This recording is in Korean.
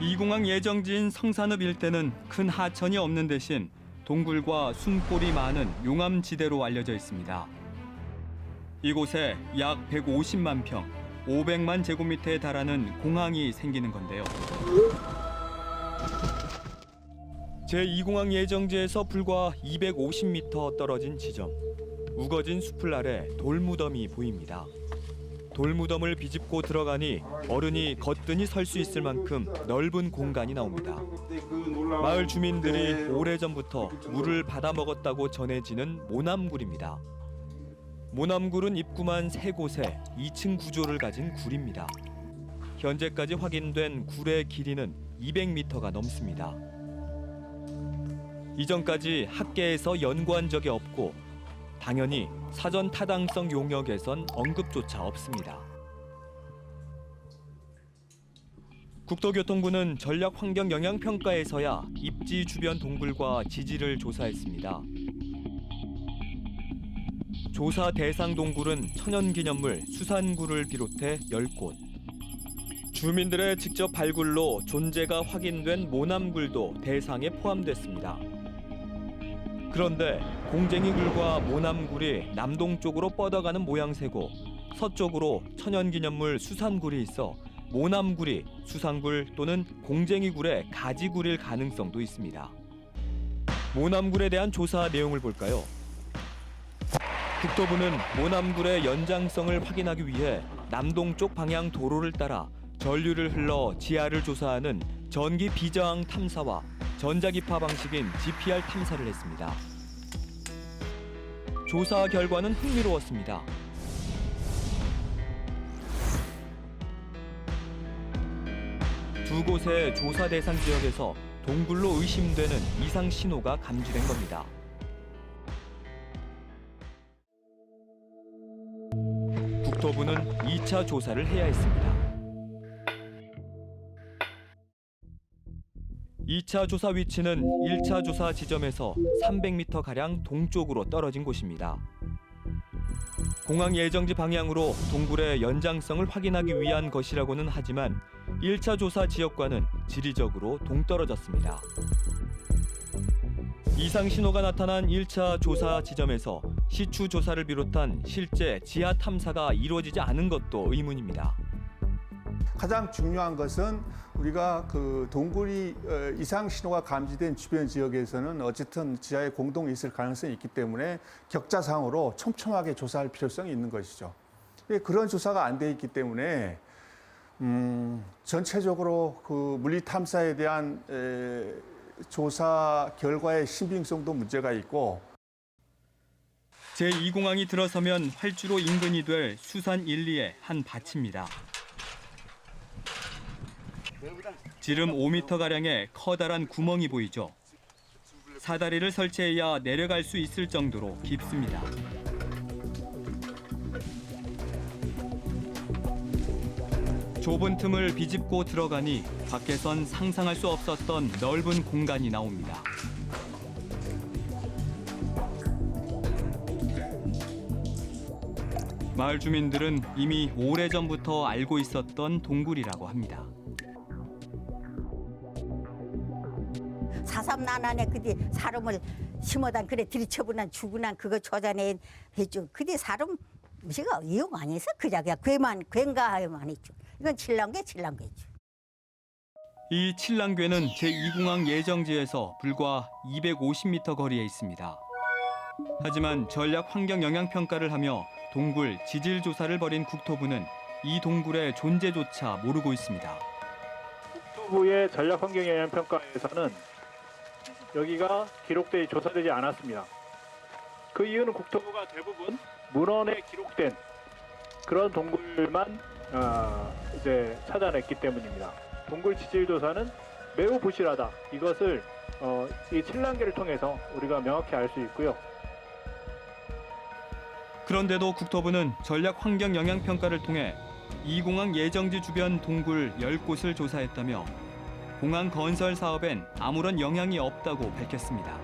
이 공항 예정지인 성산읍 일대는 큰 하천이 없는 대신 동굴과 숨골이 많은 용암지대로 알려져 있습니다. 이곳에 약 150만 평, 500만 제곱미터에 달하는 공항이 생기는 건데요. 제2공항 예정지에서 불과 250m 떨어진 지점. 우거진 숲을 아래 돌무덤이 보입니다. 돌무덤을 비집고 들어가니 어른이 거뜬히 설 수 있을 만큼 넓은 공간이 나옵니다. 마을 주민들이 오래전부터 물을 받아 먹었다고 전해지는 모남굴입니다. 모남굴은 입구만 3곳에 2층 구조를 가진 굴입니다. 현재까지 확인된 굴의 길이는 200m가 넘습니다. 이전까지 학계에서 연구한 적이 없고 당연히 사전 타당성 용역에선 언급조차 없습니다. 국토교통부는 전략환경영향평가에서야 입지 주변 동굴과 지지를 조사했습니다. 조사 대상 동굴은 천연기념물 수산굴을 비롯해 10곳. 주민들의 직접 발굴로 존재가 확인된 모남굴도 대상에 포함됐습니다. 그런데 공쟁이굴과 모남굴이 남동쪽으로 뻗어가는 모양새고 서쪽으로 천연기념물 수산굴이 있어 모남굴이 수산굴 또는 공쟁이굴의 가지굴일 가능성도 있습니다. 모남굴에 대한 조사 내용을 볼까요? 국토부는 모남굴의 연장성을 확인하기 위해 남동쪽 방향 도로를 따라 전류를 흘러 지하를 조사하는 전기 비저항 탐사와 전자기파 방식인 GPR 탐사를 했습니다. 조사 결과는 흥미로웠습니다. 두 곳의 조사 대상 지역에서 동굴로 의심되는 이상 신호가 감지된 겁니다. 국토부는 2차 조사를 해야 했습니다. 2차 조사 위치는 1차 조사 지점에서 300m가량 동쪽으로 떨어진 곳입니다. 공항 예정지 방향으로 동굴의 연장성을 확인하기 위한 것이라고는 하지만 1차 조사 지역과는 지리적으로 동떨어졌습니다. 이상 신호가 나타난 1차 조사 지점에서 시추 조사를 비롯한 실제 지하 탐사가 이루어지지 않은 것도 의문입니다. 가장 중요한 것은 우리가 그 동굴이 이상 신호가 감지된 주변 지역에서는 어쨌든 지하에 공동이 있을 가능성이 있기 때문에 격자상으로 촘촘하게 조사할 필요성이 있는 것이죠. 그런 조사가 안 돼 있기 때문에 전체적으로 그 물리 탐사에 대한 조사 결과의 신빙성도 문제가 있고 제2공항이 들어서면 활주로 인근이 될 수산 1, 2의 한 밭입니다. 지름 5m가량의 커다란 구멍이 보이죠. 사다리를 설치해야 내려갈 수 있을 정도로 깊습니다. 좁은 틈을 비집고 들어가니 밖에선 상상할 수 없었던 넓은 공간이 나옵니다. 마을 주민들은 이미 오래전부터 알고 있었던 동굴이라고 합니다. 사삼난안에 그뒤 사람을 심어단 그래 들이쳐보난 죽으난 그거 저자내 했죠. 그뒤 사람 제가 이용 안 해서 그냥 괜가만 했죠. 이건 칠랑괴죠. 이 칠랑괴는 제2공항 예정지에서 불과 250m 거리에 있습니다. 하지만 전략환경영향평가를 하며 동굴 지질 조사를 벌인 국토부는 이 동굴의 존재조차 모르고 있습니다. 국토부의 전략환경영향평가에서는 여기가 기록되지 조사되지 않았습니다. 그 이유는 국토부가 대부분 문헌에 기록된 그런 동굴만 이제 찾아냈기 때문입니다. 동굴 지질 조사는 매우 부실하다. 이것을 이 칠랑괴를 통해서 우리가 명확히 알 수 있고요. 그런데도 국토부는 전략환경영향평가를 통해 이 공항 예정지 주변 동굴 10곳을 조사했다며 공항 건설 사업엔 아무런 영향이 없다고 밝혔습니다.